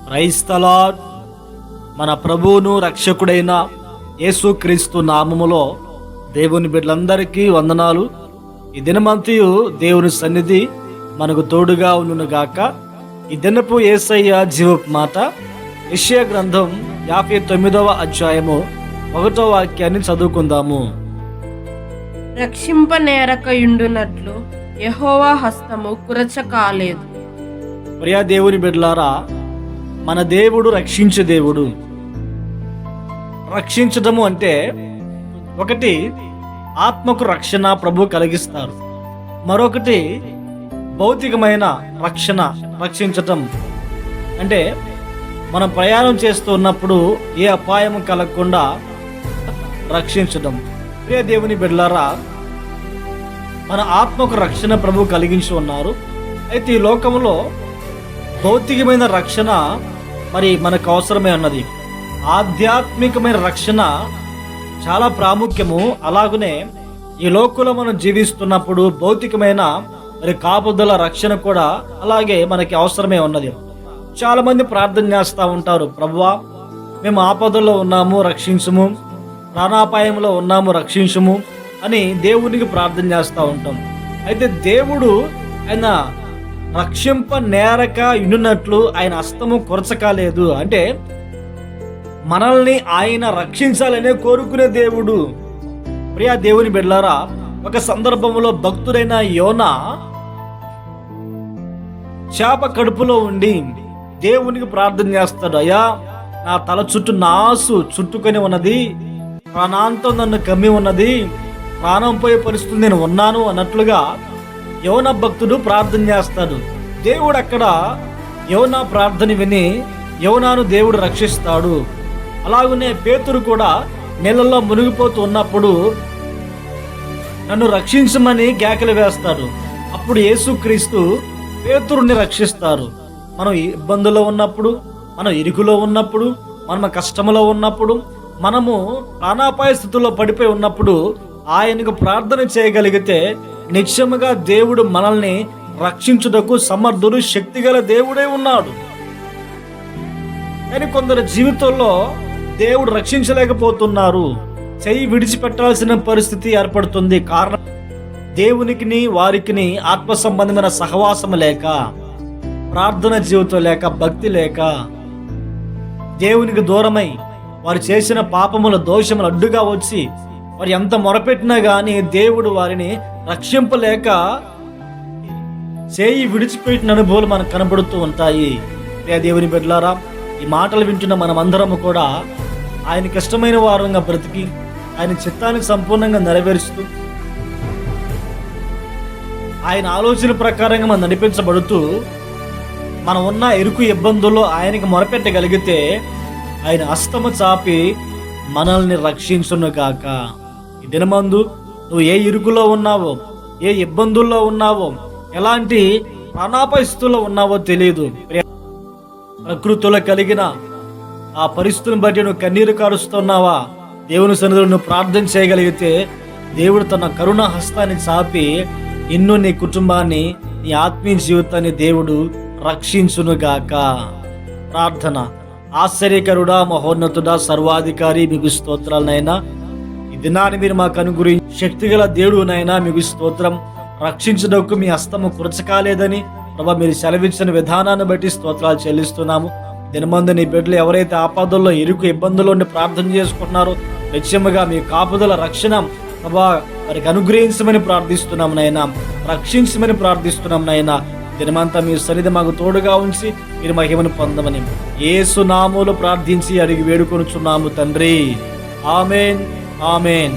Praise the lord. మన ప్రభువును రక్షకుడైన యేసుక్రీస్తు నామములో దేవుని బిడ్డలందరికీ వందనాలు. ఈ దినమంతయు దేవుని సన్నిధి మనకు తోడుగా ఉండునుగాక. ఈ దినపు యేసయ్య జీవపు మాట యెషయా గ్రంథం 59వ అధ్యాయము 1వ వాక్యాన్ని చదువుకుందాము. రక్షింపనేరకయుండునట్లు యెహోవా హస్తము కురచ కాలేదు. ప్రియా దేవుని బిడ్డలారా, మన దేవుడు రక్షించే దేవుడు. రక్షించడము అంటే ఒకటి ఆత్మకు రక్షణ ప్రభు కలిగిస్తారు, మరొకటి భౌతికమైన రక్షించటం అంటే మనం ప్రయాణం చేస్తూ ఉన్నప్పుడు ఏ అపాయం కలగకుండా రక్షించడం. ప్రియ దేవుని బిడ్డలారా, మన ఆత్మకు రక్షణ ప్రభు కలిగించి ఉన్నారు. అయితే ఈ లోకంలో భౌతికమైన రక్షణ మరి మనకు అవసరమే ఉన్నది. ఆధ్యాత్మికమైన రక్షణ చాలా ప్రాముఖ్యము. అలాగనే ఈ లోకంలో మనం జీవిస్తున్నప్పుడు భౌతికమైన మరి కాపుదల రక్షణ కూడా అలాగే మనకి అవసరమే ఉన్నది. చాలా మంది ప్రార్థన చేస్తూ ఉంటారు, ప్రభువా మేము ఆపదల్లో ఉన్నాము రక్షించుము, ప్రాణాపాయంలో ఉన్నాము రక్షించుము అని దేవునికి ప్రార్థన చేస్తూ ఉంటాం. అయితే దేవుడు ఆయన రక్షింప నేరక ఉండునట్లు ఆయన హస్తము కొరచకాలేదు. అంటే మనల్ని ఆయన రక్షించాలనే కోరుకునే దేవుడు. ప్రియా దేవుని బిడ్డలారా, ఒక సందర్భంలో భక్తుడైన యోనా చేప కడుపులో ఉండి దేవునికి ప్రార్థన చేస్తాడు, అయ్యా నా తల చుట్టూ నాసు చుట్టుకొని ఉన్నది, ప్రాణాంతం నన్ను కమ్మి ఉన్నది, ప్రాణం పోయే పరిస్థితి నేను ఉన్నాను అన్నట్లుగా యోనా భక్తుడు ప్రార్థన చేస్తాడు. దేవుడు అక్కడ యోనా ప్రార్థన విని యోనాను దేవుడు రక్షిస్తాడు. అలాగనే పేతురు కూడా నీళ్ళల్లో మునిగిపోతూ ఉన్నప్పుడు నన్ను రక్షించమని కేకలు వేస్తాడు. అప్పుడు యేసుక్రీస్తు పేతురుని రక్షిస్తారు. మనం ఇబ్బందుల్లో ఉన్నప్పుడు, మనం ఇరుకులో ఉన్నప్పుడు, మనం కష్టంలో ఉన్నప్పుడు, మనము ప్రాణాపాయ స్థితిలో పడిపోయి ఉన్నప్పుడు ఆయనకు ప్రార్థన చేయగలిగితే నిశ్చయముగా దేవుడు మనల్ని రక్షించుటకు సమర్థుడు, శక్తిగల దేవుడే ఉన్నాడు. కానీ కొందరు జీవితంలో దేవుడు రక్షించలేకపోతున్నారు. చెయ్యి విడిచిపెట్టాల్సిన పరిస్థితి ఏర్పడుతుంది. కారణం దేవునికి వారికి ఆత్మ సంబంధమైన సహవాసం లేక, ప్రార్థన జీవితం లేక, భక్తి లేక, దేవునికి దూరమై వారు చేసిన పాపముల దోషములు అడ్డుగా వచ్చి వారు ఎంత మొరపెట్టినా గానీ దేవుడు వారిని రక్షింపలేక చేయి విడిచిపెట్టిన అనుభవాలు మనకు కనబడుతూ ఉంటాయి. దేవుని బిడ్డలారా, ఈ మాటలు వింటున్న మనమందరము కూడా ఆయనకి ఇష్టమైన వారంగా బ్రతికి ఆయన చిత్తానికి సంపూర్ణంగా నెరవేరుస్తూ ఆయన ఆలోచన ప్రకారంగా మనం నడిపించబడుతూ మనం ఉన్న ఇరుకు ఇబ్బందుల్లో ఆయనకి మొరపెట్టగలిగితే ఆయన హస్తము చాపి మనల్ని రక్షించును గాక. ఈ దినమందు నువ్వు ఏ ఇరుకులో ఉన్నావో, ఏ ఇబ్బందుల్లో ఉన్నావో, ఎలాంటి ప్రాణాపరిస్థితుల్లో ఉన్నావో తెలియదు. ప్రకృతిలో కలిగిన ఆ పరిస్థితులను బట్టి నువ్వు కన్నీరు కారుస్తున్నావా? దేవుని సన్నిధిలో నువ్వు ప్రార్థన చేయగలిగితే దేవుడు తన కరుణ హస్తాన్ని చాపి నిన్ను, నీ కుటుంబాన్ని, నీ ఆత్మీయ జీవితాన్ని దేవుడు రక్షించునుగాక. ప్రార్థన. ఆశ్చర్యకరుడా, మహోన్నతుడా, సర్వాధికారి, మీకు స్తోత్రాలనైనా. ఈ దినాన్ని మీరు మాకు అనుగ్రహించి శక్తిగల దేవుడునైనా మీకు స్తోత్రం. రక్షించడానికి మీ హస్తము కురచకాలేదని ప్రభా మీరు సెలవించిన విధానాన్ని బట్టి స్తోత్రాలు చెల్లిస్తున్నాము. దినమందు నీ బిడ్డలు ఎవరైతే ఆపదల్లో ఇరుకు ఇబ్బందుల్లో ఉండి ప్రార్థన చేసుకుంటున్నారో నిశ్చయముగా మీ కాపుదల రక్షణ ప్రభా వారికి అనుగ్రహించమని ప్రార్థిస్తున్నాము నైనా, రక్షించమని ప్రార్థిస్తున్నాము నైనా. దినమంతా మీ సన్నిధి మాకు తోడుగా ఉంచి మీరు మహిమను పొందమని యేసు నామములో ప్రార్థించి అడిగి వేడుకొనుచున్నాము తండ్రి. ఆమేన్, ఆమేన్.